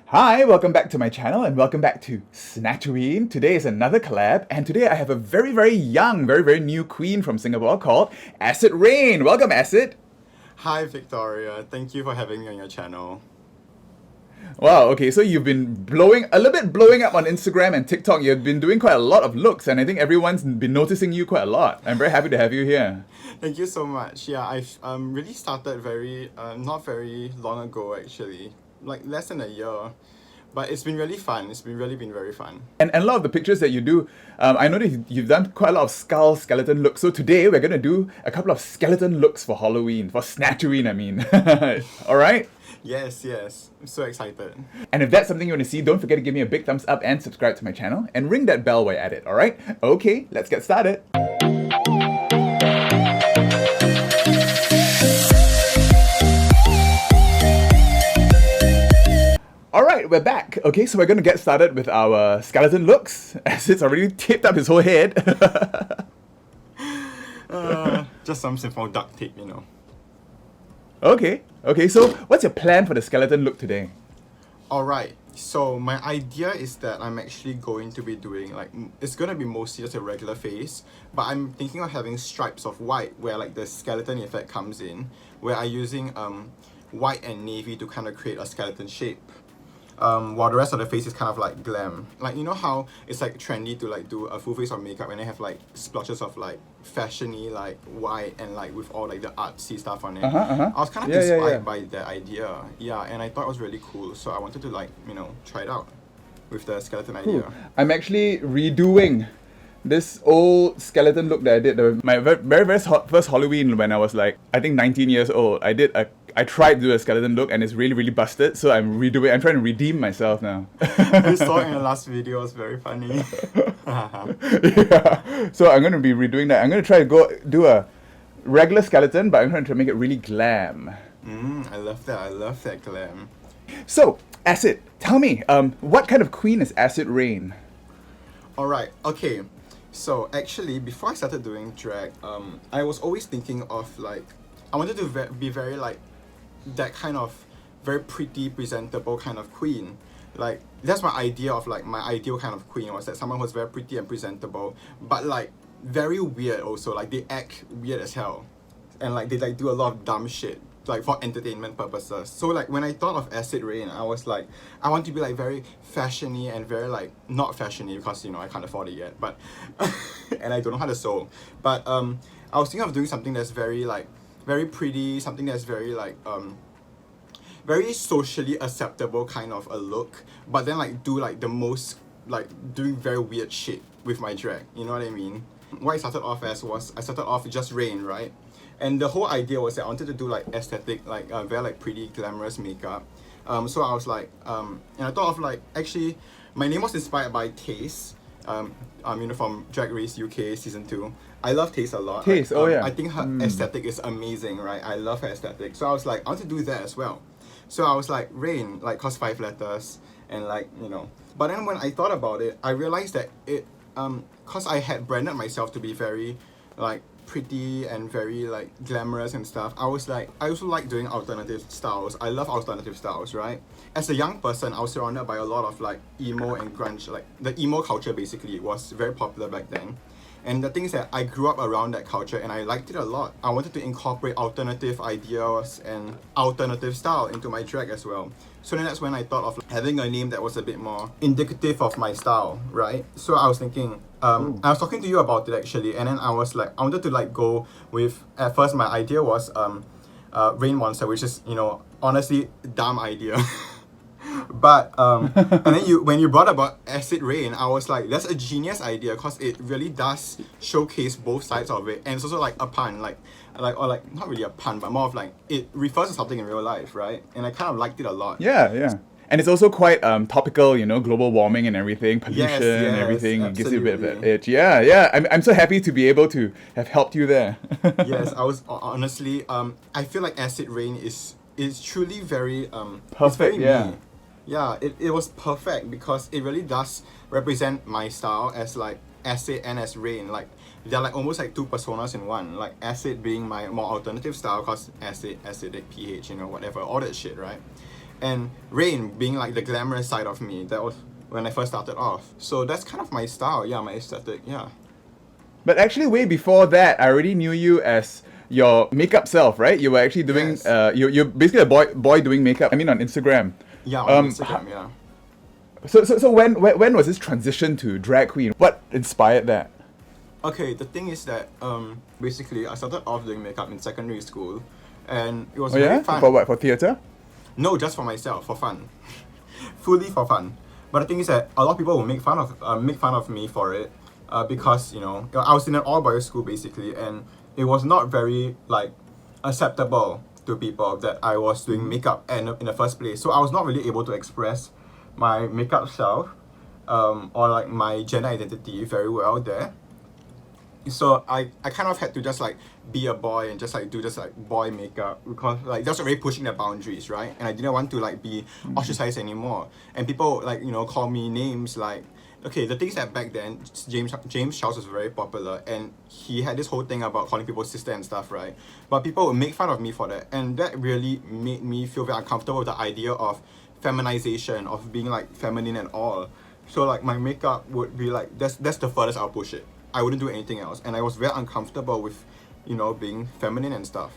Hi, welcome back to my channel and welcome back to Snatchoween. Today is another collab and today I have a very young, very new queen from Singapore called Acyd Rayne. Welcome, Acyd. Hi Victoria, thank you for having me on your channel. Wow, okay, so you've been blowing up on Instagram and TikTok. You've been doing quite a lot of looks and I think everyone's been noticing you quite a lot. I'm very happy to have you here. Thank you so much. Yeah, I've really started not very long ago actually, like less than a year. But it's been really fun. It's been very fun. And a lot of the pictures that you do, I noticed you've done quite a lot of skeleton looks. So today we're going to do a couple of skeleton looks for Halloween, for Snatchoween, I mean. Alright? Yes. I'm so excited. And if that's something you want to see, don't forget to give me a big thumbs up and subscribe to my channel. And ring that bell while you're at it, alright? Okay, let's get started. Alright, we're back. Okay, so we're going to get started with our skeleton looks. Acid's already taped up his whole head. Just some simple duct tape, you know. Okay, so what's your plan for the skeleton look today? Alright, so my idea is that I'm actually going to be doing it's going to be mostly just a regular face, but I'm thinking of having stripes of white where like the skeleton effect comes in, where I'm using white and navy to kind of create a skeleton shape. While the rest of the face is kind of like glam. Like, you know how it's like trendy to like do a full face of makeup and they have like splotches of like fashion-y like white and like with all like the artsy stuff on it. I was kind of inspired by that idea. Yeah, and I thought it was really cool. So I wanted to like, you know, try it out with the skeleton idea. I'm actually redoing this old skeleton look that I did. My very first Halloween when I was like, I think 19 years old. I tried to do a skeleton look and it's really busted, so I'm trying to redeem myself now. I saw it in the last video, it was very funny. Yeah, so I'm going to be redoing that. I'm going to try to do a regular skeleton, but I'm going to make it really glam. I love that glam. So, Acyd, tell me, what kind of queen is Acyd Rayne? Alright, okay. So actually, before I started doing drag, I was always thinking of like, I wanted to be very like, that kind of very pretty, presentable kind of queen. Like, that's my idea of like, my ideal kind of queen was that someone who's very pretty and presentable, but like, very weird also, like they act weird as hell. And like, they like do a lot of dumb shit, like for entertainment purposes. So like, when I thought of Acyd Rayne, I was like, I want to be like very fashion-y and very like, not fashion-y because, you know, I can't afford it yet, but, and I don't know how to sew. But I was thinking of doing something that's very like, very pretty, something that's very like very socially acceptable kind of a look, but then like do like the most like doing very weird shit with my drag, you know what I mean? What I started off as was I started off with just Rayne, right? And the whole idea was that I wanted to do like aesthetic, like very like pretty glamorous makeup. So I was like and I thought of like, actually my name was inspired by Taste, you know, from Drag Race UK season 2. I love Taste a lot. Taste, like, yeah. I think her aesthetic is amazing, right? I love her aesthetic. So I was like, I want to do that as well. So I was like, Rayne, like, cause 5 letters, and like, you know. But then when I thought about it, I realized that it, cause I had branded myself to be very, like, pretty and very like glamorous and stuff. I was like, I also like doing alternative styles. I love alternative styles, right? As a young person, I was surrounded by a lot of like emo and grunge, like the emo culture basically was very popular back then. And the thing is that I grew up around that culture and I liked it a lot. I wanted to incorporate alternative ideas and alternative style into my drag as well. So then that's when I thought of having a name that was a bit more indicative of my style, right? So I was thinking, I was talking to you about it actually, and then I was like, I wanted to like go with, at first my idea was Rain Monster, which is, you know, honestly, dumb idea. But and then when you brought about Acyd Rayne, I was like, that's a genius idea because it really does showcase both sides of it, and it's also like a pun, like or like not really a pun, but more of like it refers to something in real life, right? And I kind of liked it a lot. Yeah. And it's also quite topical, you know, global warming and everything, pollution and everything. It gives you a bit of an itch. Yeah. I'm so happy to be able to have helped you there. Yes, I was honestly, I feel like Acyd Rayne is truly very perfect. It's very Yeah. me. Yeah, it was perfect because it really does represent my style as like Acyd and as Rayne. Like they're like almost like two personas in one. Like Acyd being my more alternative style because acid, acidic, pH, you know, whatever, all that shit, right? and Rayne being like the glamorous side of me. That was when I first started off. So that's kind of my style, yeah, my aesthetic, yeah. But actually, way before that, I already knew you as your makeup self, right? You were actually doing, Yes. you're basically a boy doing makeup. I mean, on Instagram. Yeah, on Um, Instagram, yeah. So when was this transition to drag queen? What inspired that? Okay, the thing is that basically I started off doing makeup in secondary school, and it was Oh very yeah, fun. for what? For theatre? No, just for myself, for fun, fully for fun. But the thing is that a lot of people will make fun of me for it, because I was in an all boys school basically, and it was not very like acceptable to people that I was doing makeup in the first place. So I was not really able to express my makeup self, or like my gender identity very well there. So I kind of had to just like be a boy and just like do just like boy makeup, because like that's already pushing the boundaries, right? And I didn't want to like be ostracized anymore. And people like call me names like, okay, the things that back then James Charles was very popular, and he had this whole thing about calling people sister and stuff, right? But people would make fun of me for that, and that really made me feel very uncomfortable with the idea of feminization, of being like feminine and all. So like my makeup would be like that's the furthest I'll push it. I wouldn't do anything else, and I was very uncomfortable with being feminine and stuff.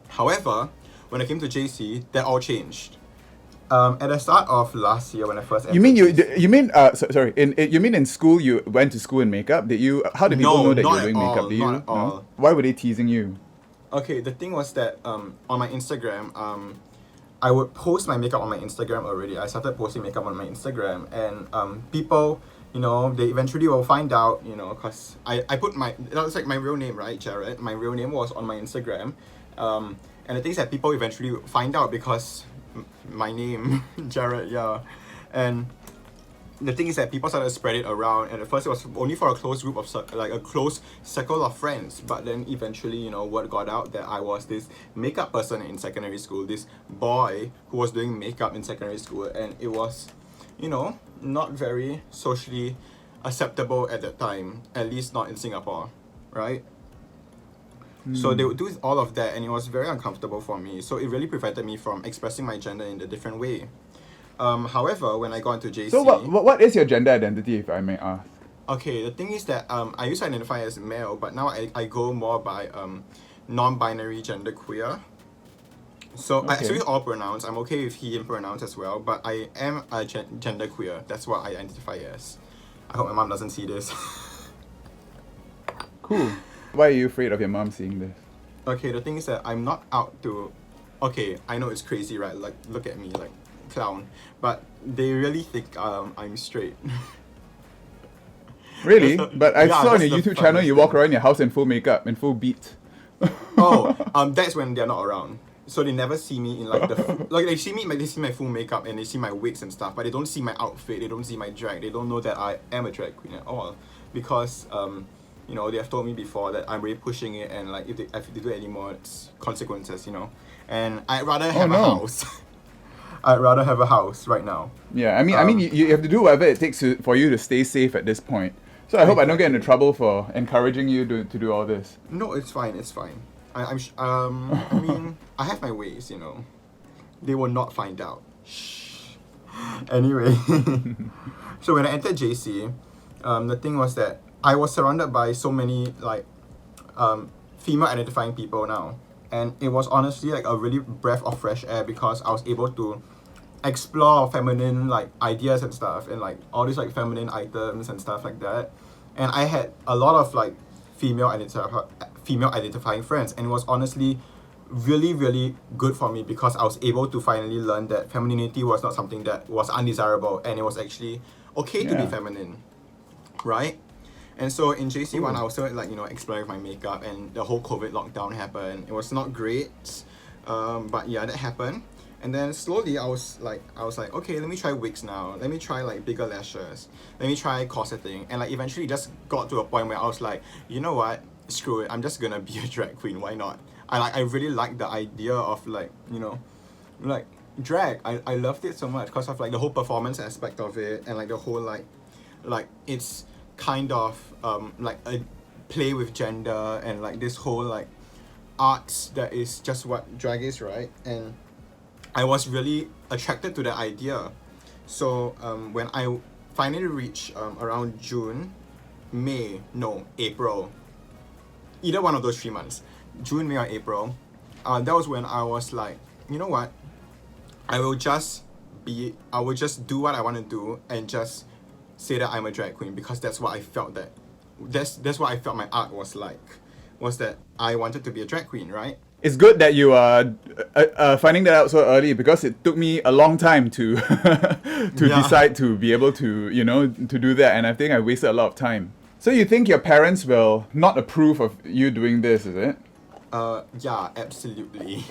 However, when I came to JC, that all changed. At the start of last year, when I first You mean entered you mean sorry? You mean in school you went to school in makeup? Did you? How did people No, know that you not were at doing all, makeup? Did not you? at all. Why were they teasing you? Okay, the thing was that on my Instagram, I would post my makeup on my Instagram already. I started posting makeup on my Instagram, and people, they eventually will find out, because I put that was like my real name, right, Jared? My real name was on my Instagram, and the thing is that people eventually find out because my name, Jared, yeah, and the thing is that people started to spread it around, and at first it was only for a close group of like a close circle of friends, but then eventually word got out that I was this makeup person in secondary school, this boy who was doing makeup in secondary school, and it was not very socially acceptable at that time, at least not in Singapore, right? So they would do all of that, and it was very uncomfortable for me, so it really prevented me from expressing my gender in a different way. However, when I got into JC... So what is your gender identity, if I may ask? Okay, the thing is that I used to identify as male, but now I go more by non-binary genderqueer. So I actually use all pronouns. I'm okay with he, him pronouns as well, but I am a genderqueer. That's what I identify as. I hope my mom doesn't see this. Cool. Why are you afraid of your mom seeing this? Okay, the thing is that I'm not out to... Okay, I know it's crazy, right? Like, look at me, like, clown. But they really think I'm straight. Really? That's the- But I yeah, saw on that's your the YouTube channel you funniest walk thing. around your house in full makeup, in full beat. That's when they're not around. So they never see me in like they see my full makeup and they see my wigs and stuff, but they don't see my outfit, they don't see my drag, they don't know that I am a drag queen at all, because they have told me before that I'm really pushing it, and like if they do it anymore, it's consequences, and I'd rather have a house. I'd rather have a house right now. Yeah, I mean, you have to do whatever it takes for you to stay safe at this point. So I hope I don't get into trouble for encouraging you to do all this. No, it's fine. It's fine. I mean, I have my ways. They will not find out. Shh. Anyway, so when I entered JC, the thing was that I was surrounded by so many like female identifying people now, and it was honestly like a really breath of fresh air, because I was able to explore feminine like ideas and stuff, and like all these like feminine items and stuff like that. And I had a lot of like female identifying friends, and it was honestly really, really good for me, because I was able to finally learn that femininity was not something that was undesirable, and it was actually okay to be Yeah. feminine, right? And so in JC1, I was still like exploring my makeup, and the whole COVID lockdown happened. It was not great, but yeah, that happened. And then slowly I was like, okay, let me try wigs now. Let me try like bigger lashes. Let me try corseting. And like eventually just got to a point where I was like, you know what? Screw it. I'm just gonna be a drag queen. Why not? I really like the idea of like, like drag. I loved it so much because of like the whole performance aspect of it, and like the whole like it's kind of like a play with gender, and like this whole like arts that is just what drag is, right? And I was really attracted to the idea. So when I finally reached around April, either one of those 3 months, June, May, or April, that was when I was like, you know what? I will just do what I want to do and just say that I'm a drag queen, because that's what I felt that's what I felt my art was like, was that I wanted to be a drag queen, right? It's good that you are finding that out so early, because it took me a long time to decide to be able to, to do that, and I think I wasted a lot of time. So you think your parents will not approve of you doing this, is it? Yeah, absolutely.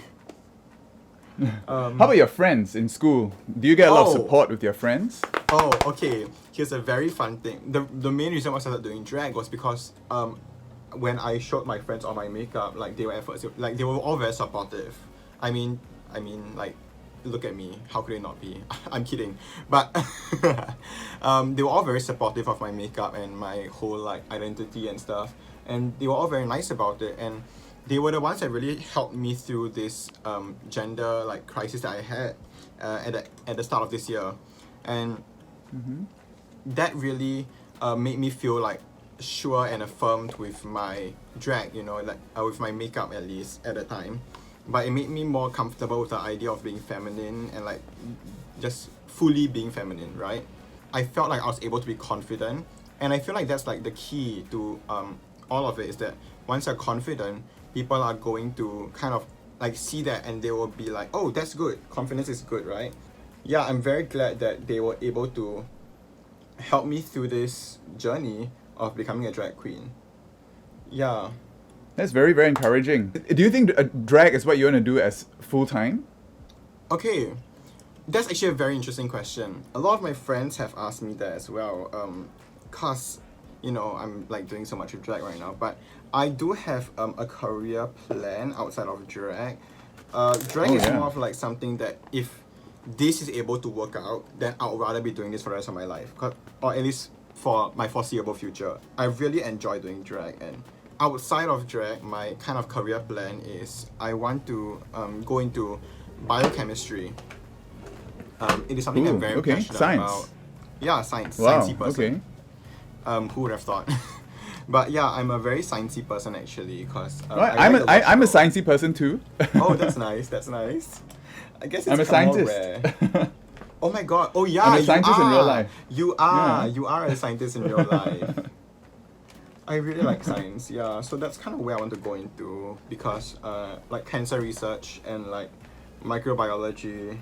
How about your friends in school? Do you get a lot of support with your friends? Oh, okay. Here's a very fun thing. The main reason why I started doing drag was because when I showed my friends all my makeup, like they were at first, like they were all very supportive. I mean, like, look at me. How could they not be? I'm kidding. But they were all very supportive of my makeup and my whole like identity and stuff. And they were all very nice about it. And they were the ones that really helped me through this gender like crisis that I had at the start of this year. And that really made me feel like sure and affirmed with my drag, like with my makeup at least at the time. But it made me more comfortable with the idea of being feminine and like just fully being feminine, right? I felt like I was able to be confident, and I feel like that's like the key to all of it, is that once you're confident, people are going to kind of like see that, and they will be like, oh, that's good, confidence is good, right? Yeah, I'm very glad that they were able to help me through this journey of becoming a drag queen. Yeah. That's very, very encouraging. Do you think drag is what you want to do as full-time? Okay, that's actually a very interesting question. A lot of my friends have asked me that as well, cause I'm like doing so much with drag right now, but I do have a career plan outside of drag. Drag is more of like something that if this is able to work out, then I would rather be doing this for the rest of my life, or at least for my foreseeable future. I really enjoy doing drag, and outside of drag, my kind of career plan is I want to go into biochemistry. It is something I'm very passionate about. Yeah, science. Wow, sciencey person. Okay. Who would have thought? But yeah, I'm a very sciencey person actually, because I'm a sciencey person too. Oh, that's nice. That's nice. I guess it's I'm a scientist. Rare. Oh my god. Oh yeah, I'm a scientist in real life. You are. Yeah. You are a scientist in real life. I really like science. Yeah. So that's kind of where I want to go into, because like cancer research and like microbiology,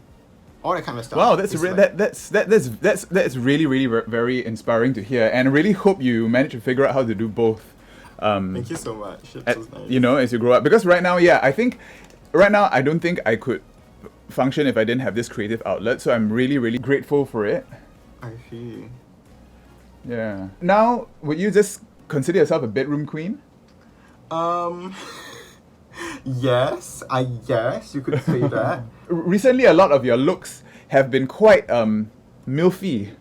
all that kind of stuff. Wow, that's really, really very inspiring to hear, and I really hope you manage to figure out how to do both. Thank you so much. That's nice. As you grow up, because right now, I don't think I could function if I didn't have this creative outlet. So I'm really, really grateful for it. I see. Yeah. Now, would you just consider yourself a bedroom queen? Yes, I guess you could say that. Recently, a lot of your looks have been quite milfy.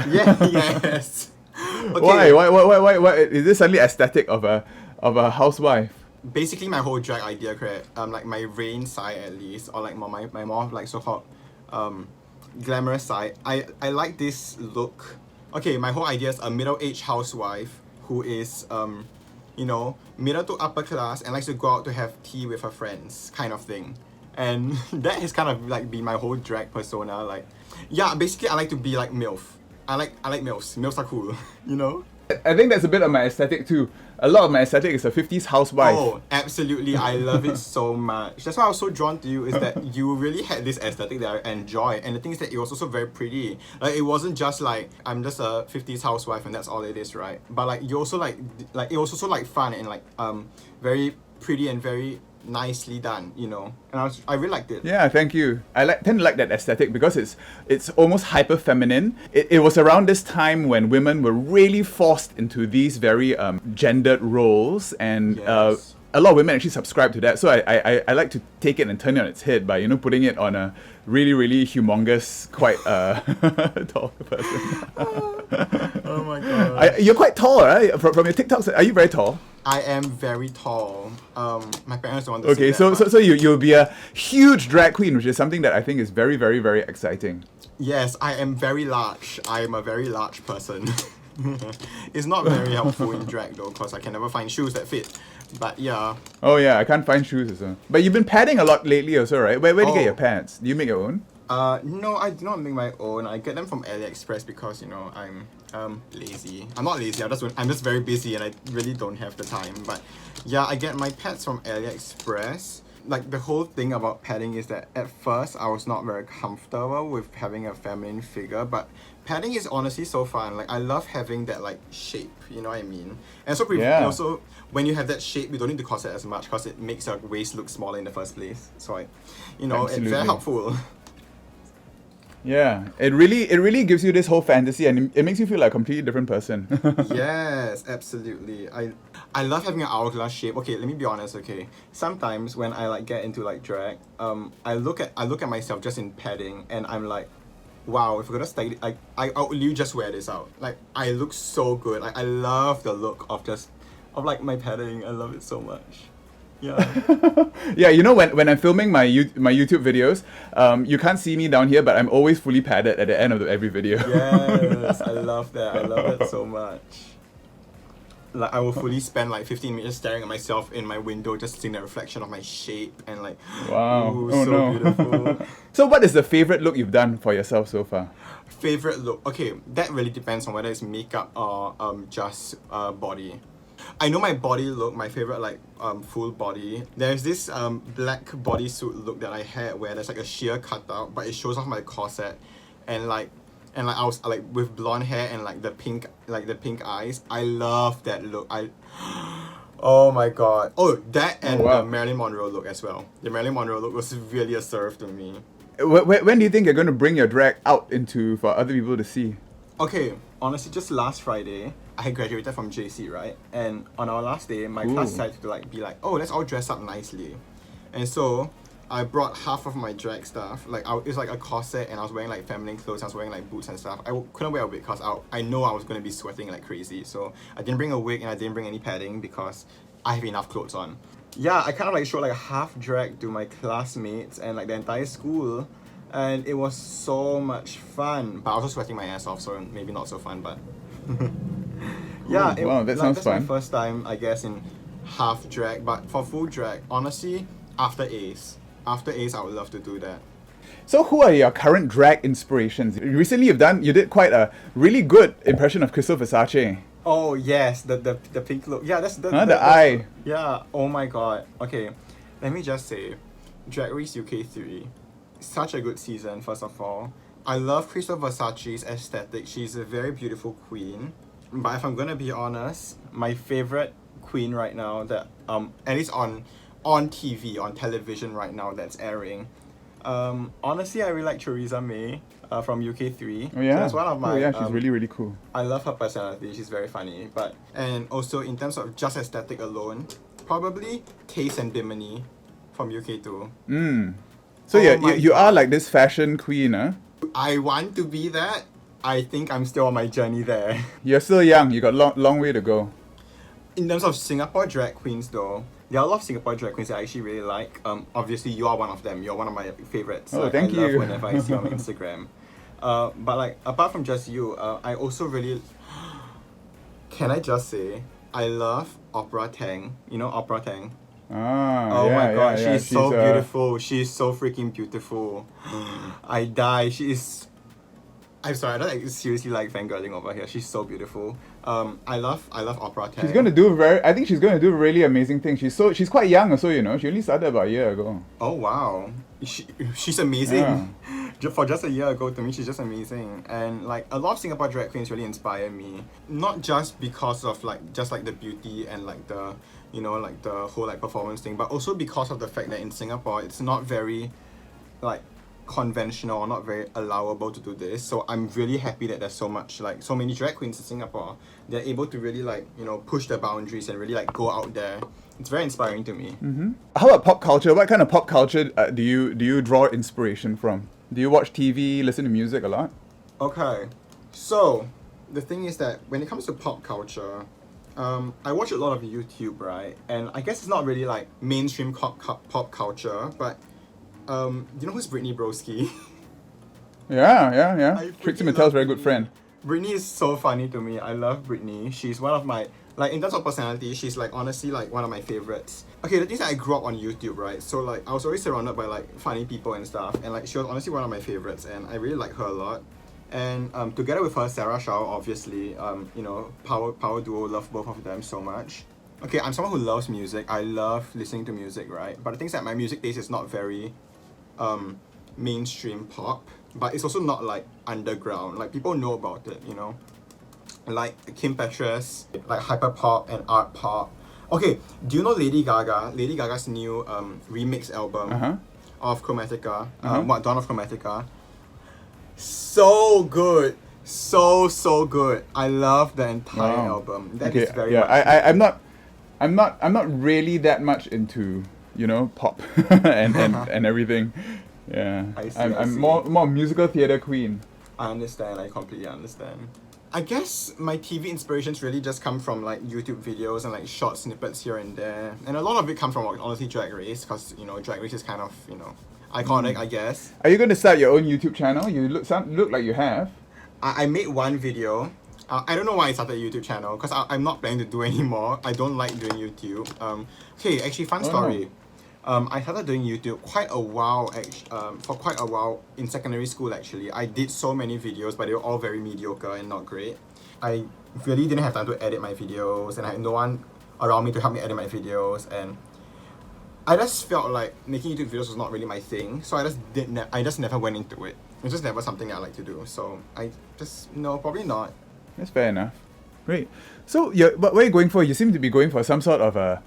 Yeah. Yes. Okay. Why? Is this suddenly aesthetic of a housewife? Basically, my whole drag idea, correct? Like my Rayne side at least, or like my more like so-called glamorous side. I like this look. Okay, my whole idea is a middle-aged housewife who is middle to upper class and likes to go out to have tea with her friends, kind of thing. And that has kind of like been my whole drag persona. Like, yeah, basically I like to be like MILF. I like MILFs. MILFs are cool, I think that's a bit of my aesthetic too. A lot of my aesthetic is a 50s housewife. Oh, absolutely. I love it so much. That's why I was so drawn to you, is that you really had this aesthetic that I enjoy. And the thing is that it was also very pretty. Like, it wasn't just like, I'm just a 50s housewife and that's all it is, right? But like, you also like it was also like fun and like very pretty and very nicely done, and I really liked it. Yeah, thank you. I tend to like that aesthetic because it's almost hyper feminine. It was around this time when women were really forced into these very gendered roles, and Yes. A lot of women actually subscribe to that. So I like to take it and turn it on its head by putting it on a really, really humongous, quite tall person. Oh my god. You're quite tall, right? From your TikToks, are you very tall? I am very tall. My parents don't want to Okay, say that. so you'll be a huge drag queen, which is something that I think is very, very, very exciting. Yes, I am very large. I am a very large person. It's not very helpful in drag though, because I can never find shoes that fit. But yeah. Oh yeah, I can't find shoes as well. But you've been padding a lot lately also, right? Where do you get Oh. your pants? Do you make your own? No, I do not make my own. I get them from AliExpress because, you know, I'm lazy. I'm not lazy, I'm just very busy and I really don't have the time. But yeah, I get my pads from AliExpress. Like, the whole thing about padding is that at first I was not very comfortable with having a feminine figure, but padding is honestly so fun. Like, I love having that, like, shape, you know what I mean? And so Yeah. also, when you have that shape, you don't need to corset as much because it makes your waist look smaller in the first place. So, it's Absolutely. very helpful. Yeah, it really gives you this whole fantasy, and it makes you feel like a completely different person. Yes, absolutely. I love having an hourglass shape. Okay, let me be honest. Okay, sometimes when I like get into like drag, I look at myself just in padding, and I'm like, wow, if we're gonna style it, I'll literally just wear this out. Like, I look so good. Like, I love the look of like my padding. I love it so much. Yeah. Yeah, you know, when I'm filming my YouTube videos, you can't see me down here, but I'm always fully padded at the end of every video. Yes, I love that. I love it so much. Like, I will fully spend like 15 minutes staring at myself in my window, just seeing the reflection of my shape and like, Wow. ooh, Oh so no. beautiful. So what is the favorite look you've done for yourself so far? Favorite look? Okay, that really depends on whether it's makeup or just body. I know my body look, my favorite like full body. There's this black bodysuit look that I had where there's like a sheer cutout, but it shows off my corset, and I was like with blonde hair and like the pink eyes. I love that look. Oh my god. Oh, that and Oh, wow. the Marilyn Monroe look as well. The Marilyn Monroe look was really a serve to me. When do you think you're going to bring your drag out into for other people to see? Okay, honestly, just last Friday, I had graduated from JC, right? And on our last day, my class Ooh. decided to like be like, oh, let's all dress up nicely. And so I brought half of my drag stuff. Like, it was like a corset, and I was wearing like feminine clothes. I was wearing like boots and stuff. I couldn't wear a wig because I know I was gonna be sweating like crazy. So I didn't bring a wig and I didn't bring any padding because I have enough clothes on. Yeah, I kind of like showed like a half drag to my classmates and like the entire school. And it was so much fun, but I was also sweating my ass off, so maybe not so fun, but yeah. Ooh, wow, that sounds that's fun. my first time, I guess, in half drag, but for full drag, honestly, after Ace, I would love to do that. So who are your current drag inspirations? Recently you did quite a really good impression of Crystal Versace. Oh yes, the pink look. Yeah, that's Huh, the eye. Yeah. Oh my god. Okay, let me just say, Drag Race UK 3, such a good season. First of all, I love Crystal Versace's aesthetic. She's a very beautiful queen. But if I'm gonna be honest, my favorite queen right now that at least on TV, on television right now that's airing, honestly I really like Theresa May from UK3. Oh yeah. So that's one of my Oh yeah, she's really, really cool. I love her personality. She's very funny. And also in terms of just aesthetic alone, probably Taste and Bimini from UK2. So Oh yeah, my you are God. like this fashion queen, huh? I want to be that. I think I'm still on my journey there. You're still young, you got long way to go. In terms of Singapore drag queens though, there are a lot of Singapore drag queens that I actually really like. Obviously you are one of them. You're one of my favorites. Oh, Like, thank I love you. whenever I see you on Instagram. But like apart from just you, I also really can I just say I love Opera Tang. You know Opera Tang? Ah, Oh yeah, my god, yeah, yeah. she's so beautiful. She's so freaking beautiful. I die. She is. I'm sorry, I don't like, seriously like fangirling over here. She's so beautiful. I love Opera Tang. I think she's gonna do really amazing things. She's quite young also, you know. She only started about a year ago. Oh wow, she's amazing. Yeah. For just a year ago, to me, she's just amazing. And like a lot of Singapore drag queens really inspire me. Not just because of like just like the beauty and like the like the whole like performance thing, but also because of the fact that in Singapore it's not very like conventional or not very allowable to do this. So I'm really happy that there's so many drag queens in Singapore. They're able to really like push the boundaries and really like go out there. It's very inspiring to me. How about pop culture? What kind of pop culture do you draw inspiration from? Do you watch TV, listen to music a lot? Okay, so the thing is that when it comes to pop culture, I watch a lot of YouTube, right? And I guess it's not really like mainstream pop culture, but do you know who's Britney Broski? Yeah. I Trixie freaking Mattel's love very good Britney. friend. Britney is so funny to me. I love Britney. She's one of my, like, in terms of personality, she's like honestly like one of my favorites. Okay, the thing is that I grew up on YouTube, right? So like I was always surrounded by like funny people and stuff, and like she was honestly one of my favorites, and I really like her a lot. And together with her, Sarah Shaw, obviously, you know, power duo, love both of them so much. Okay, I'm someone who loves music. I love listening to music, right? But the thing is that my music taste is not very mainstream pop, but it's also not like underground. Like people know about it, you know. Like Kim Petras, like hyper pop and art pop. Okay, do you know Lady Gaga? Lady Gaga's new remix album of Chromatica, What Dawn of Chromatica. So good, so good. I love the entire album. That is very much. I'm not really that much into, you know, pop and everything. Yeah, I see. I'm more musical theater queen. I understand. I completely understand. I guess my TV inspirations really just come from like YouTube videos and like short snippets here and there, and a lot of it comes from honestly Drag Race, because you know Drag Race is kind of, you know, iconic, I guess. Are you going to start your own YouTube channel? You look like you have. I made one video. I don't know why I started a YouTube channel, because I'm not planning to do anymore. I don't like doing YouTube. Okay, actually, fun story. I started doing YouTube for quite a while in secondary school actually. I did so many videos, but they were all very mediocre and not great. I really didn't have time to edit my videos, and I had no one around me to help me edit my videos, and I just felt like making YouTube videos was not really my thing, so I just never went into it. It's just never something I like to do, so I just, no, probably not. That's fair enough. Great. So, what are you going for? You seem to be going for some sort of a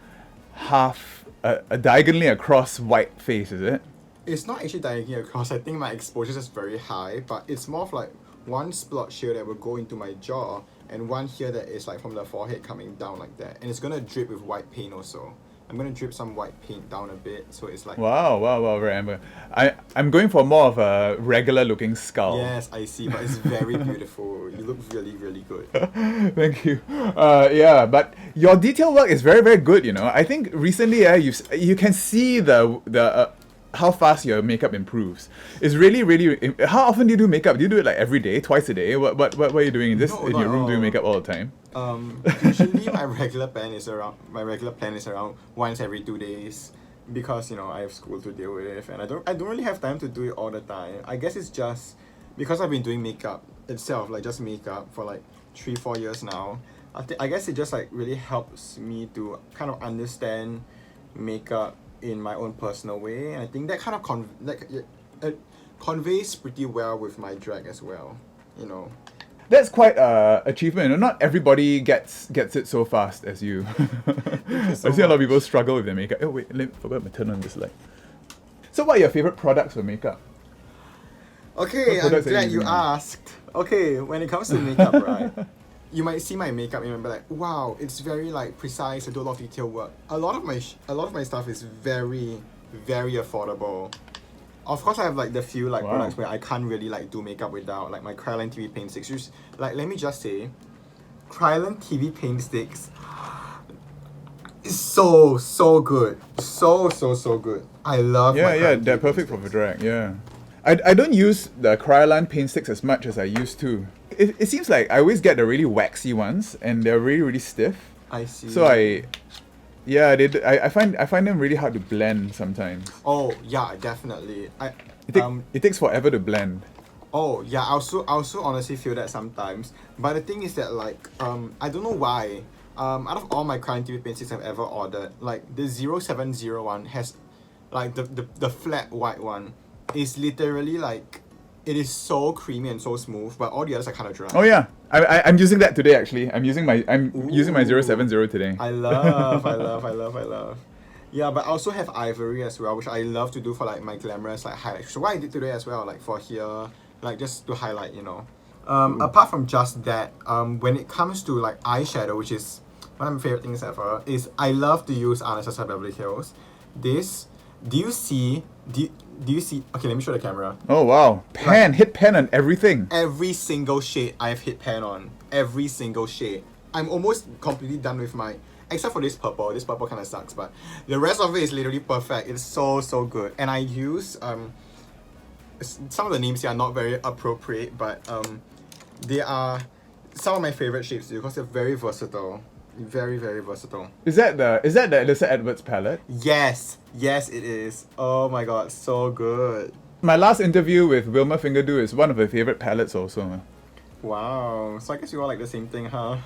diagonally across white face, is it? It's not actually diagonally across. I think my exposure is very high, but it's more of like one splotch here that will go into my jaw, and one here that is like from the forehead coming down like that. And it's gonna drip with white paint also. I'm gonna drip some white paint down a bit, so it's like... Wow, very amber. I'm going for more of a regular looking skull. Yes, I see, but it's very beautiful. You look really, really good. Thank you. Yeah, but your detail work is very, very good, you know. I think recently you can see the how fast your makeup improves. It's really, really... How often do you do makeup? Do you do it like every day, twice a day? What are you doing? In your room doing makeup all the time? Usually my regular plan is around once every 2 days, because you know I have school to deal with, and I don't really have time to do it all the time. I guess it's just because I've been doing makeup itself, like just makeup for like 3-4 years now. I guess it just like really helps me to kind of understand makeup in my own personal way, and I think that kind of conveys pretty well with my drag as well, you know. That's quite an achievement. You know, not everybody gets it so fast as you. I see a lot of people struggle with their makeup. Oh wait, I forgot to turn on this light. So what are your favourite products for makeup? Okay, I'm glad you asked. Okay, when it comes to makeup, right, you might see my makeup and remember like, wow, it's very like precise. I do a lot of detail work. A lot of my stuff is very, very affordable. Of course, I have like the few like products where I can't really like do makeup without, like my Kryolan TV paint sticks. Like, let me just say, Kryolan TV paint sticks is so good, so good. I love. Yeah, they're perfect for drag. Yeah, I don't use the Kryolan paint sticks as much as I used to. It seems like I always get the really waxy ones, and they're really, really stiff. I see. So I find them really hard to blend sometimes. Oh yeah, definitely. It takes forever to blend. Oh yeah, I also honestly feel that sometimes. But the thing is that like I don't know why. Out of all my Kryolan TV paint sticks I've ever ordered, like the 0701 has like the flat white one is literally like, it is so creamy and so smooth, but all the others are kind of dry. Oh yeah, I'm using that today actually. I'm using my 070 today. I love. Yeah, but I also have ivory as well, which I love to do for like my glamorous like highlight. So what I did today as well, like for here, like just to highlight, you know. Apart from just that, when it comes to like eyeshadow, which is one of my favorite things ever, is I love to use Anastasia Beverly Hills. This Do you see? Do you see? Okay, let me show the camera. Oh wow, hit pan on everything. Every single shade I've hit pan on. Every single shade. I'm almost completely done with my, except for this purple. This purple kind of sucks, but the rest of it is literally perfect. It's so good. And I use some of the names here are not very appropriate, but they are some of my favorite shapes too because they're very versatile. Very versatile. Is that the Alyssa Edwards palette? Yes, it is. Oh my god, so good. My last interview with Wilma Fingerdo is one of her favorite palettes also. Wow, so I guess you all like the same thing, huh?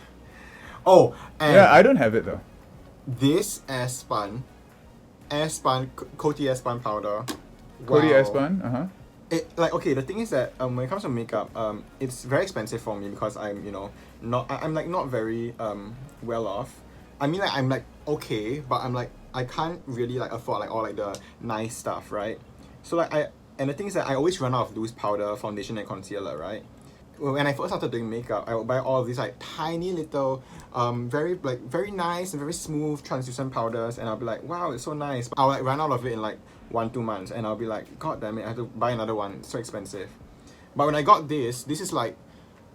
Oh, and yeah, I don't have it though. this Airspun Coty Airspun powder. Coty Wow. Airspun, It, like, okay, the thing is that when it comes to makeup, it's very expensive for me because I'm, you know, I'm like not very well off. I mean, like, I'm like okay, but I'm like I can't really like afford like all like the nice stuff, right? So like and the thing is that I always run out of loose powder, foundation, and concealer, right? When I first started doing makeup, I would buy all of these like tiny little, very nice and very smooth translucent powders, and I'll be like, wow, it's so nice. But I'll like run out of it in like 1-2 months, and I'll be like, god damn it, I have to buy another one. It's so expensive. But when I got this is like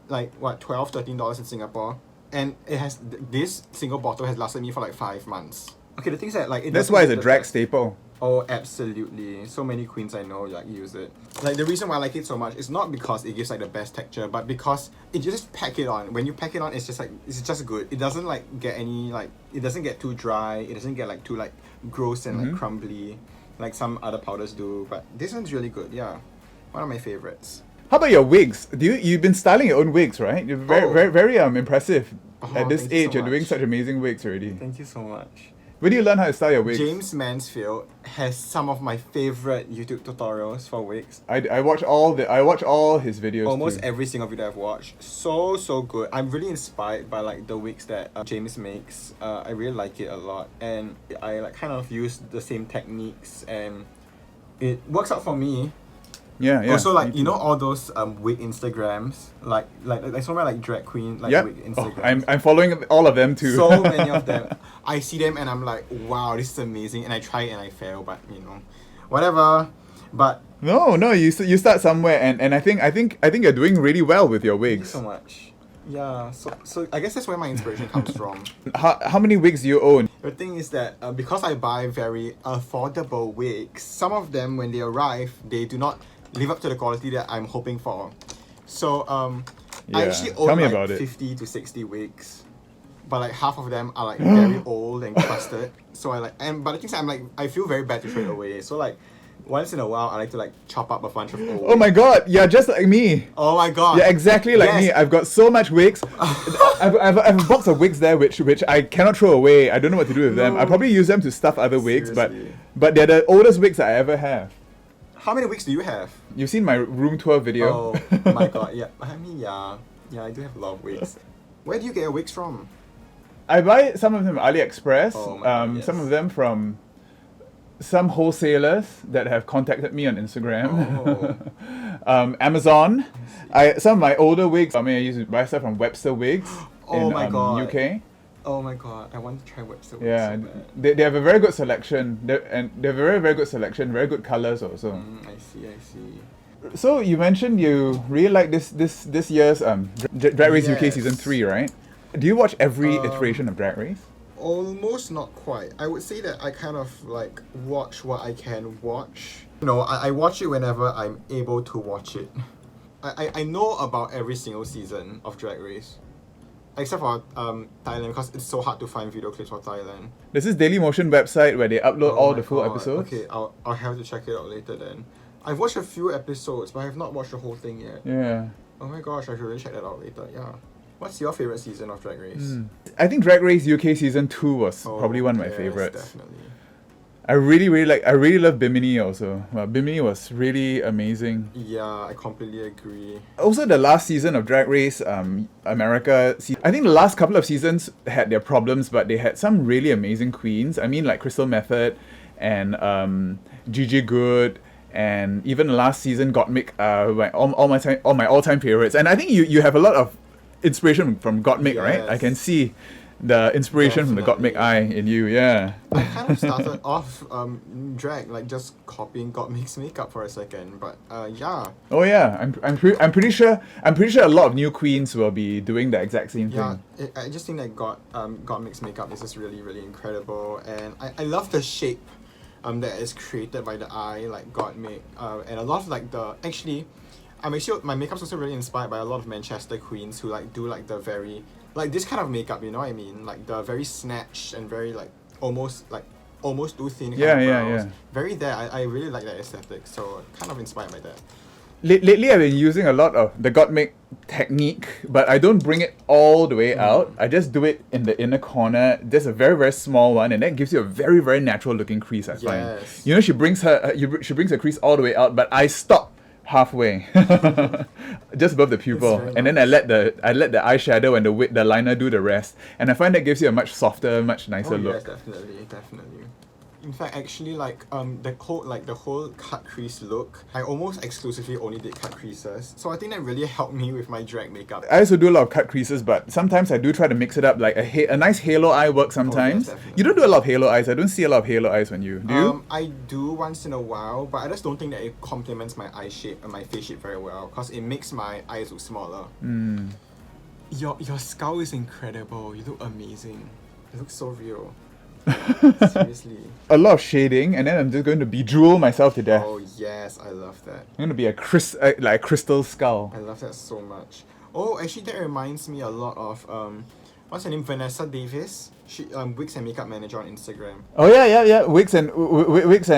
what, $12-13 in Singapore, and it has this single bottle has lasted me for like 5 months. Okay, the thing is that like That's why it's a drag staple. Oh, absolutely. So many queens I know like use it. Like the reason why I like it so much is not because it gives like the best texture, but because it just pack it on. When you pack it on, it's just good. It doesn't like get any like, it doesn't get too dry. It doesn't get like too like gross and like crumbly like some other powders do. But this one's really good. Yeah, one of my favorites. How about your wigs? You've been styling your own wigs, right? You're very impressive. At this age, you're doing such amazing wigs already. Thank you so much. Where do you learn how to style your wigs? James Mansfield has some of my favorite YouTube tutorials for wigs. I watch all his videos. Almost too. every single video I've watched. So good. I'm really inspired by like the wigs that James makes. I really like it a lot, and I like kind of use the same techniques, and it works out for me. Yeah. Also, like, you know all those wig Instagrams, like somewhere like drag queen wig Instagrams. I'm following all of them too. So many of them. I see them and I'm like, wow, this is amazing. And I try it and I fail, but you know, whatever. But no, you start somewhere, and I think you're doing really well with your wigs. Thank you so much. Yeah, so I guess that's where my inspiration comes from. How many wigs do you own? The thing is that because I buy very affordable wigs, some of them when they arrive, they do not live up to the quality that I'm hoping for. So I actually own like 50 to 60 wigs, but like half of them are like very old and crusted. So I like, but the thing is I'm like, I feel very bad to throw it away. So like once in a while I like to like chop up a bunch of old. Oh my god, yeah, just like me. Oh my god. Yeah, exactly like me. I've got so much wigs. I've a box of wigs there which I cannot throw away. I don't know what to do with them. I probably use them to stuff other wigs, but they're the oldest wigs I ever have. How many wigs do you have? You've seen my room tour video. Oh my god, yeah. I mean, yeah, I do have a lot of wigs. Where do you get your wigs from? I buy some of them from AliExpress. Oh my God, yes. Some of them from some wholesalers that have contacted me on Instagram. Oh. Amazon. Some of my older wigs. I used to buy stuff from Webster Wigs in UK. Oh my god, I want to try Webster wigs. Yeah, so bad. they have a very good selection. They have a very good selection. Very good colors also. I see. So you mentioned you really like this year's Drag Race UK season 3, right? Do you watch every iteration of Drag Race? Almost not quite. I would say that I kind of like watch what I can watch. You know, I watch it whenever I'm able to watch it. I know about every single season of Drag Race. Except for Thailand, because it's so hard to find video clips for Thailand. There's this Dailymotion website where they upload all the full episodes. Okay, I'll have to check it out later then. I've watched a few episodes, but I have not watched the whole thing yet. Yeah. Oh my gosh, I should really check that out later, yeah. What's your favorite season of Drag Race? I think Drag Race UK season 2 was probably one of my favorites. Definitely. I really love Bimini also. Well, Bimini was really amazing. Yeah, I completely agree. Also, the last season of Drag Race America, I think the last couple of seasons had their problems, but they had some really amazing queens. I mean, like Crystal Method and Gigi Good, and even the last season Gottmik, all my all-time favorites. And I think you have a lot of inspiration from Gottmik, right? I can see the inspiration from the Gottmik Definitely. eye in you. Yeah. I kind of started off drag, like just copying Gottmik's makeup for a second, but yeah. Oh yeah, I'm pretty sure a lot of new queens will be doing the exact same Yeah, thing. I just think that Gottmik's makeup is just really, really incredible, and I love the shape that is created by the eye, like Gottmik, and a lot of like the actually, my makeup's also really inspired by a lot of Manchester queens who like do like the very like this kind of makeup, you know what I mean? Like the very snatched and very like almost too thin kind Yeah, of yeah, brows. yeah. Very there. I really like that aesthetic, so kind of inspired by that. Lately, I've been using a lot of the Gottmik technique, but I don't bring it all the way out. I just do it in the inner corner. There's a very, very small one, and that gives you a very, very natural looking crease, I find. Yes. You know, she brings her crease all the way out, but I stop halfway, just above the pupil, very and then I let the eyeshadow and the liner do the rest, and I find that gives you a much softer, much nicer Oh look. yes, definitely, definitely. In fact, actually, like the whole cut crease look, I almost exclusively only did cut creases. So I think that really helped me with my drag makeup. I also do a lot of cut creases, but sometimes I do try to mix it up. Like a nice halo eye works sometimes. definitely. You don't do a lot of halo eyes. I don't see a lot of halo eyes on you. Do you? I do once in a while, but I just don't think that it complements my eye shape and my face shape very well, because it makes my eyes look smaller. Your skull is incredible. You look amazing. It looks so real. Seriously. A lot of shading, and then I'm just going to bejewel myself to death. Oh yes, I love that. I'm going to be a crystal skull. I love that so much. Oh, actually, that reminds me a lot of what's her name? Vanessa Davis. She Wigs and Makeup Manager on Instagram. Oh yeah. Wigs and Wigs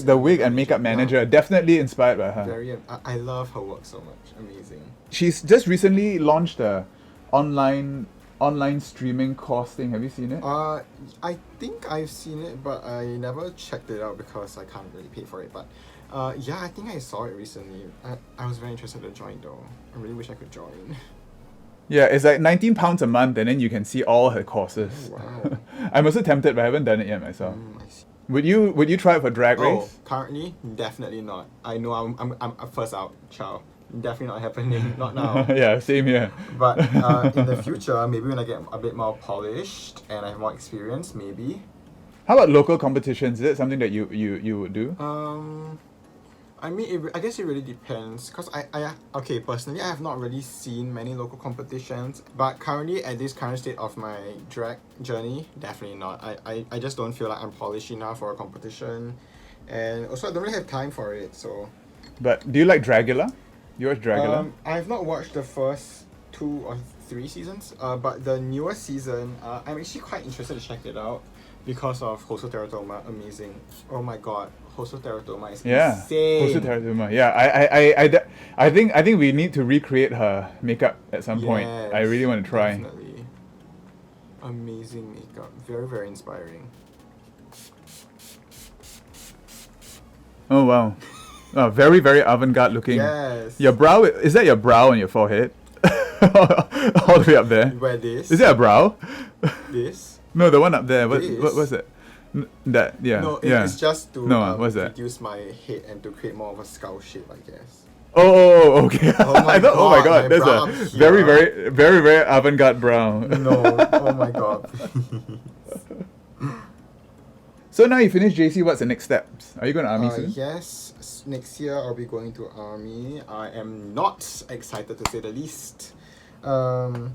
the wig and makeup yeah. manager. Definitely inspired by her. Very. I love her work so much. Amazing. She's just recently launched a online streaming course thing. Have you seen it? I think I've seen it, but I never checked it out because I can't really pay for it. But yeah, I think I saw it recently. I was very interested to join though. I really wish I could join. Yeah, it's like £19 a month, and then you can see all her courses. Oh, wow. I'm also tempted, but I haven't done it yet myself. I see. Would you try it for Drag Oh, Race? currently, definitely not. I know I'm first out, child. Definitely not happening. Not now. Yeah, same here. But in the future, maybe when I get a bit more polished and I have more experience, maybe. How about local competitions? Is it something that you would do? I mean, I guess it really depends. Cause okay, personally, I have not really seen many local competitions. But currently, at this current state of my drag journey, definitely not. I just don't feel like I'm polished enough for a competition, and also I don't really have time for it. So. But do you like Dragula? You watch Dragula? I have not watched the first 2 or 3 seasons. But the newest season, I'm actually quite interested to check it out because of Hosoteratoma. Amazing. Oh my god, Hosoteratoma is insane. Hosoteratoma. Yeah, I think we need to recreate her makeup at some point. Yes, I really want to try. Definitely. Amazing makeup. Very, very inspiring. Oh wow. Oh, very, very avant-garde looking. Yes. Your brow, is that your brow on your forehead? All the way up there. Where this? Is that a brow? This? No, the one up there. What This? was it? That, yeah. No, yeah. it's just to what's that? reduce my head and to create more of a skull shape, I guess. Oh, okay. Oh my I thought, oh my God, god, my that's brow a here. very, very, very, very avant-garde brow. No, oh my god. So now you finished JC, what's the next steps? Are you going to army soon? Yes, next year I'll be going to army. I am not excited to say the least. But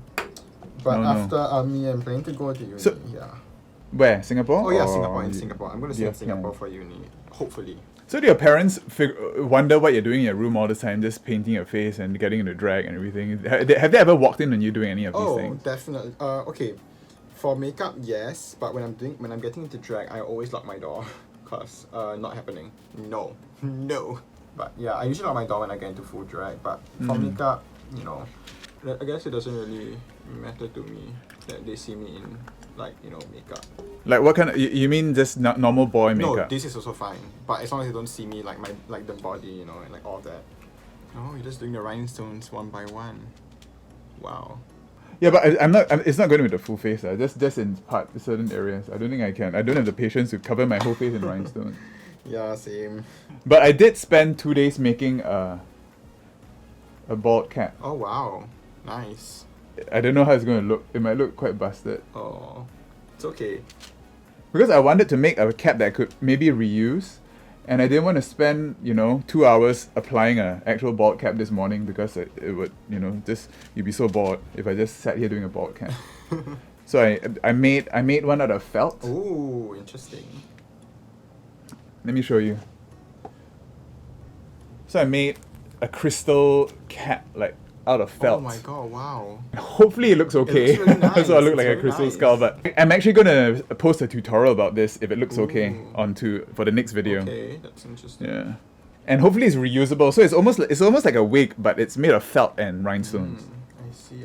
No. after army, I'm planning to go to uni. So- yeah. Where? Singapore? Oh yeah, Or- Singapore. I'm going to stay Yeah, in Singapore yeah. for uni, hopefully. So do your parents wonder what you're doing in your room all the time, just painting your face and getting into drag and everything? Have they ever walked in on you doing any of these things? Definitely. Okay, for makeup, yes, but when I'm getting into drag, I always lock my door, cause not happening. No. But yeah, I usually lock my door when I get into full drag. But for makeup, you know, I guess it doesn't really matter to me that they see me in makeup. Like what kind of, you mean just normal boy makeup? No, this is also fine. But as long as they don't see me like the body, and like all that. Oh, you're just doing the rhinestones one by one. Wow. Yeah, but it's not going to be the full face. Just in certain areas. I don't think I can. I don't have the patience to cover my whole face in rhinestones. Yeah, same. But I did spend 2 days making a bald cat. Oh wow, nice. I don't know how it's going to look. It might look quite busted. Oh, it's okay. Because I wanted to make a cap that I could maybe reuse. And I didn't want to spend, 2 hours applying an actual bald cap this morning because it would, you'd be so bored if I just sat here doing a bald cap. So I made one out of felt. Oh, interesting. Let me show you. So I made a crystal cap, like, out of felt. Oh my god, wow. Hopefully it looks okay. It looks really nice. So I look It's like a very crystal nice. skull, but I'm actually gonna post a tutorial about this if it looks okay for the next video. Okay, that's interesting. Yeah. And hopefully it's reusable. So it's almost like a wig, but it's made of felt and rhinestones. I see.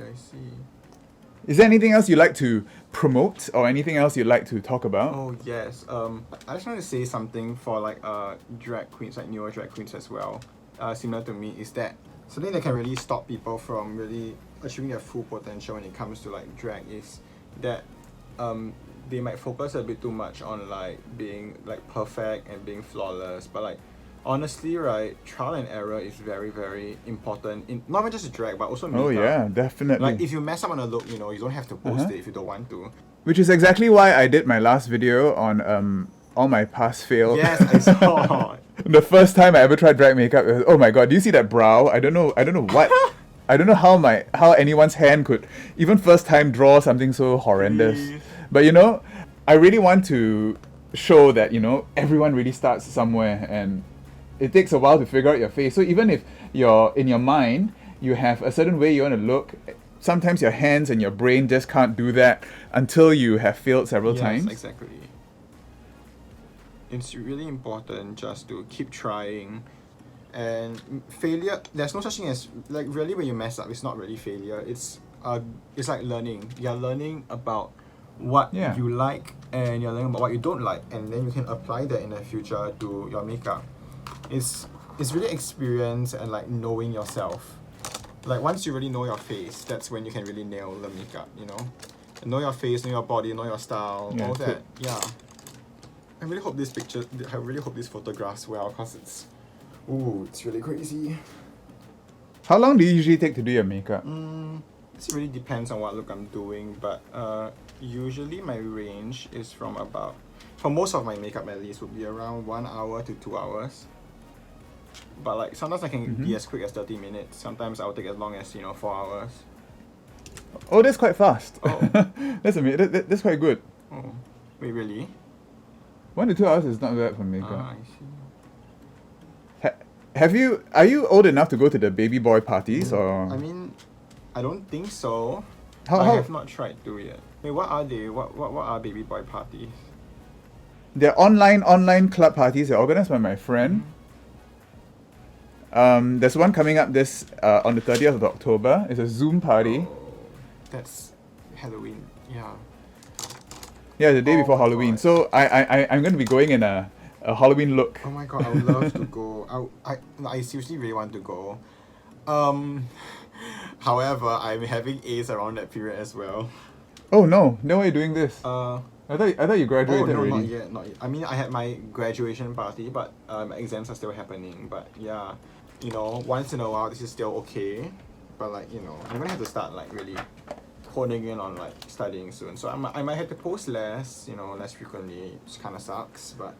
Is there anything else you'd like to promote or anything else you'd like to talk about? Oh yes. I just want to say something for like drag queens, like newer drag queens as well. Similar to me, is that something that can really stop people from really achieving their full potential when it comes to like drag is that they might focus a bit too much on like being like perfect and being flawless, but like honestly, right, trial and error is very, very important in not even just drag but also makeup. Oh yeah, definitely. Like if you mess up on a look, you don't have to post it if you don't want to. Which is exactly why I did my last video on all my pass fail. Yes, I saw. The first time I ever tried drag makeup, it was, oh my god, do you see that brow? I don't know what. I don't know how anyone's hand could even first time draw something so horrendous. Please. But I really want to show that, everyone really starts somewhere and it takes a while to figure out your face. So even if you're in your mind, you have a certain way you want to look, sometimes your hands and your brain just can't do that until you have failed several times. Yes, exactly. It's really important just to keep trying. And failure, there's no such thing as, like, really when you mess up, it's not really failure. It's like learning. You're learning about what you like and you're learning about what you don't like, and then you can apply that in the future to your makeup. It's really experience and like knowing yourself. Like once you really know your face, that's when you can really nail the makeup, Know your face, know your body, know your style, all that. Yeah. I really hope these photographs well, because it's really crazy. How long do you usually take to do your makeup? This really depends on what look I'm doing, but usually my range is from about, for most of my makeup at least, would be around 1 hour to 2 hours. But like sometimes I can be as quick as 30 minutes. Sometimes I'll take as long as 4 hours. Oh, that's quite fast. Oh. That's quite good. Oh, wait, really? 1 to 2 hours is not bad for makeup. I see. Are you old enough to go to the baby boy parties or? I mean, I don't think so. How- I how- have not tried to yet. Wait, what are they? What are baby boy parties? They're online club parties. They're organized by my friend. There's one coming up this on the 30th of October. It's a Zoom party. Oh, that's Halloween. Yeah. Yeah, the day Oh before my Halloween. God. So I'm going to be going in a Halloween look. Oh my god, I would love to go. I seriously really want to go. However, I'm having A's around that period as well. Oh no! Then why are you doing this? Uh. I thought you graduated Oh no, already. not yet. I mean, I had my graduation party, but my exams are still happening. But yeah, once in a while, this is still okay. But like, I'm gonna have to start like really honing in on like studying soon. So I might have to post less, less frequently. It kind of sucks, but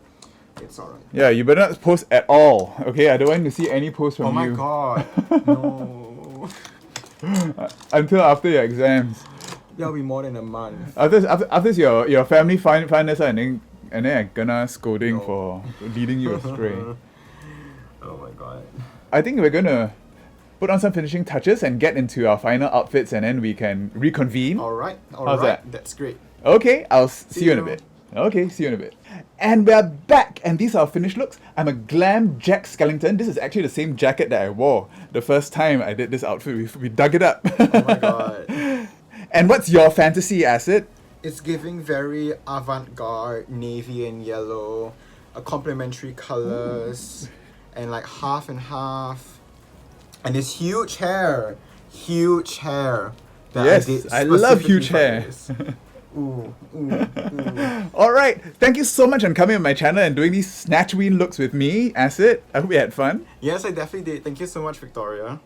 it's alright. Yeah, you better not post at all. Okay, I don't want to see any posts from Oh my you god, no. until after your exams. That'll be more than a month. After your family find us out and then I gonna scolding No. for leading you astray. Oh my god. I think we're gonna put on some finishing touches and get into our final outfits and then we can reconvene. Alright, How's that? That's great. Okay, I'll see you in a you. bit. Okay, see you in a bit. And we're back, and these are our finished looks. I'm a glam Jack Skellington. This is actually the same jacket that I wore the first time I did this outfit. We dug it up. Oh my god. And what's your fantasy, Acid? It's giving very avant-garde, navy and yellow, complementary colors, and like half and half. And this huge hair. That Yes, did I love specifically huge for hair. this. Ooh. Alright, thank you so much on coming on my channel and doing these Snatchoween looks with me, Acid. I hope you had fun. Yes, I definitely did. Thank you so much, Victoria.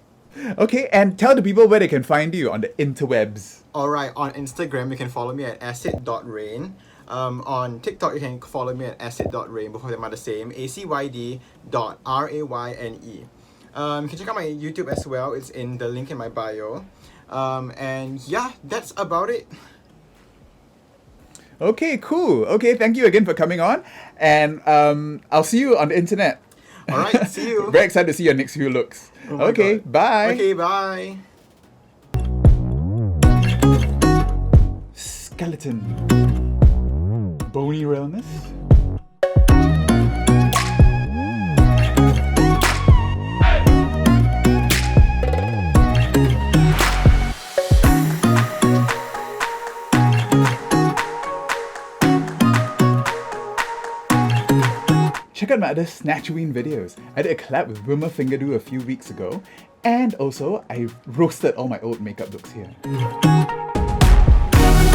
Okay, and tell the people where they can find you on the interwebs. Alright, on Instagram you can follow me at acyd.rayne. On TikTok you can follow me at acyd.rayne. Both of them are the same. acyd.rayne. You can check out my YouTube as well. It's in the link in my bio. And yeah, that's about it. Okay, cool. Okay, thank you again for coming on. And I'll see you on the internet. Alright, see you. Very excited to see your next few looks. Oh my Okay, God. bye. Okay, bye. Skeleton. Bony realness. Check out my other Snatchoween videos. I did a collab with Wilma Fingerdo a few weeks ago, and also I roasted all my old makeup looks here.